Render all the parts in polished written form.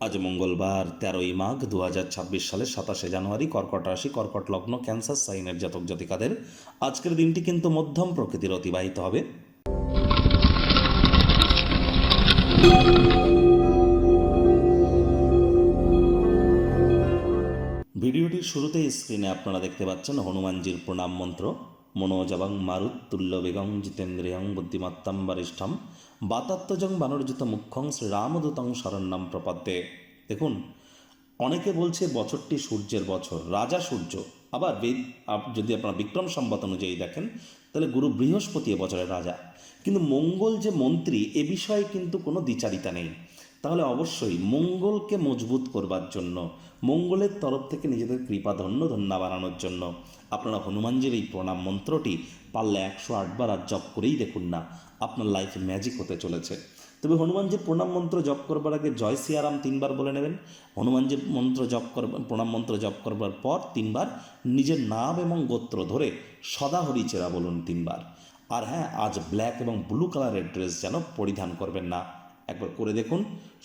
আজ মঙ্গলবার 13ই মাঘ 2026 সালের 27শে জানুয়ারি, কর্কট রাশি, কর্কট লগ্ন, ক্যান্সার সাইনের জাতক জাতিকাদের আজকের দিনটি কিন্তু মধ্যম প্রকৃতির অতিবাহিত হবে। ভিডিওটির শুরুতেই স্ক্রিনে আপনারা দেখতে পাচ্ছেন হনুমানজির প্রণাম মন্ত্র। মনোজবং মারুত্তুল্য বেগং জিতেন্দ্রিয়ং বুদ্ধিমত্তাম বরিষ্ঠম বাতাত্মজং বানরজিত মুখ্যং শ্রীরামদূতং শরণ্যম প্রপদ্যে। দেখুন, অনেকে বলছে বছরটি সূর্যের বছর, রাজা সূর্য। আবার যদি আপনারা বিক্রম সম্বত অনুযায়ী দেখেন তাহলে গুরু বৃহস্পতি বছরের রাজা, কিন্তু মঙ্গল যে মন্ত্রী এ বিষয়ে কিন্তু কোনো দ্বিচারিতা নেই। তাহলে অবশ্যই মঙ্গলকে মজবুত করবার জন্য, মঙ্গলের তরফ থেকে নিজেদের কৃপা ধন্য বানানোর জন্য আপনারা হনুমানজির এই প্রণাম মন্ত্রটি পারলে 108 বার আর জপ করেই দেখুন না, আপনার লাইফে ম্যাজিক হতে চলেছে। তবে হনুমানজির প্রণাম মন্ত্র জপ করবার আগে জয় সিয়ারাম 3 বার বলে নেবেন। হনুমানজির প্রণাম মন্ত্র জপ করবার পর 3 বার নিজের নাম এবং গোত্র ধরে সদা হরিচেরা বলুন 3 বার। আর হ্যাঁ, আজ ব্ল্যাক এবং ব্লু কালারের ড্রেস যেন পরিধান করবেন না। একবার করে দেখুন,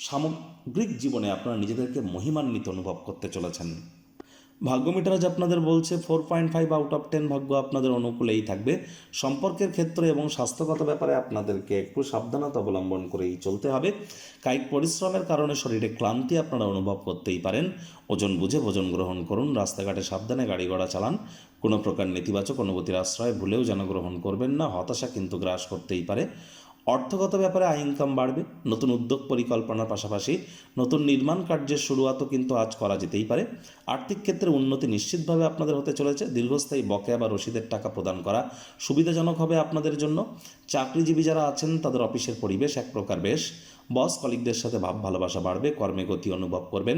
সামগ্রিক জীবনে আপনারা নিজেদেরকে মহিমান্বিত অনুভব করতে চলেছেন। ভাগ্য মিটার আজ আপনাদের বলছে 4.5 আউট অফ 10 ভাগ্য আপনাদের অনুকূলেই থাকবে। সম্পর্কের ক্ষেত্রে এবং স্বাস্থ্যগত ব্যাপারে আপনাদেরকে একটু সাবধানতা অবলম্বন করেই চলতে হবে। কায়িক পরিশ্রমের কারণে শরীরে ক্লান্তি আপনারা অনুভব করতেই পারেন। ওজন বুঝে ভোজন গ্রহণ করুন। রাস্তাঘাটে সাবধানে গাড়ি ঘোড়া চালান। কোনো প্রকার নেতিবাচক অনুভূতির আশ্রয় ভুলেও যেন গ্রহণ করবেন না, হতাশা কিন্তু গ্রাস করতেই পারে। অর্থগত ব্যাপারে আয় ইনকাম বাড়বে। নতুন উদ্যোগ পরিকল্পনার পাশাপাশি নতুন নির্মাণ কার্যের শুরুয়াতও কিন্তু আজ করা যেতেই পারে। আর্থিক ক্ষেত্রে উন্নতি নিশ্চিতভাবে আপনাদের হতে চলেছে। দীর্ঘস্থায়ী বকেয়া বা রসিদের টাকা প্রদান করা সুবিধাজনক হবে আপনাদের জন্য। চাকরিজীবী যারা আছেন তাদের অফিসের পরিবেশ এক প্রকার বেশ। বস কলিগদের সাথে ভাব ভালোবাসা বাড়বে। কর্মে গতি অনুভব করবেন।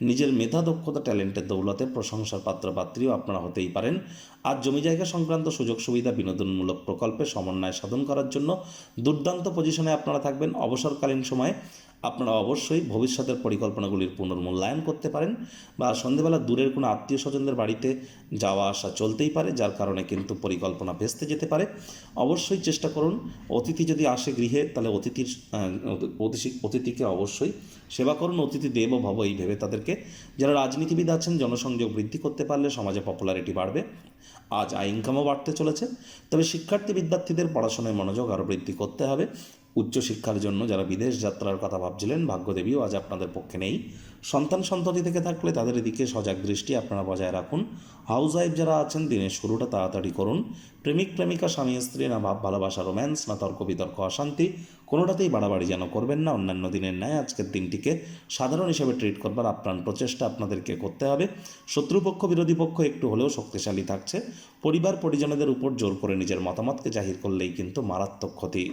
নিজের মেধা দক্ষতা ট্যালেন্টের দৌলতে প্রশংসার পাত্রপাত্রীও আপনারা হতেই পারেন। আজ জমি জায়গা সংক্রান্ত সুযোগ সুবিধা বিনোদনমূলক প্রকল্পে সমন্বয় সাধন করার জন্য দুর্দান্ত পজিশনে আপনারা থাকবেন। অবসরকালীন সময়ে আপনারা অবশ্যই ভবিষ্যতের পরিকল্পনাগুলির পুনর্মূল্যায়ন করতে পারেন, বা সন্ধেবেলা দূরের কোনো আত্মীয় স্বজনদের বাড়িতে যাওয়া আসা চলতেই পারে, যার কারণে কিন্তু পরিকল্পনা ভেস্তে যেতে পারে। অবশ্যই চেষ্টা করুন, অতিথি যদি আসে গৃহে তাহলে অতিথিকে অবশ্যই সেবা করুন। অতিথি দেব ভব এই ভেবে তাদেরকে। যারা রাজনীতিবিদ আছেন জনসংযোগ বৃদ্ধি করতে পারলে সমাজে পপুলারিটি বাড়বে। আজ আয় ইনকামও বাড়তে চলেছে। তবে শিক্ষার্থী বিদ্যার্থীদের পড়াশোনায় মনোযোগ আরও বৃদ্ধি করতে হবে। উচ্চশিক্ষার জন্য যারা বিদেশ যাত্রার কথা ভাবছিলেন ভাগ্যদেবীও আজ আপনাদের পক্ষে নেই। সন্তান সন্ততি থেকে থাকলে তাদের দিকে সজাগ দৃষ্টি আপনারা বজায় রাখুন। হাউস ওয়াইফ যারা আছেন দিনের শুরুটা তাড়াতাড়ি করুন। প্রেমিক প্রেমিকা স্বামী স্ত্রী না ভাব ভালোবাসা রোম্যান্স না তর্ক বিতর্ক অশান্তি কোনোটাতেই বাড়াবাড়ি যেন করবেন না। অন্যান্য দিনের ন্যায় আজকের দিনটিকে সাধারণ হিসেবে ট্রিট করবার আপ্রাণ প্রচেষ্টা আপনাদেরকে করতে হবে। শত্রুপক্ষ বিরোধী পক্ষ একটু হলেও শক্তিশালী থাকছে। পরিবার পরিজনদের উপর জোর করে নিজের মতামতকে জাহির করলেই কিন্তু মারাত্মক ক্ষতি।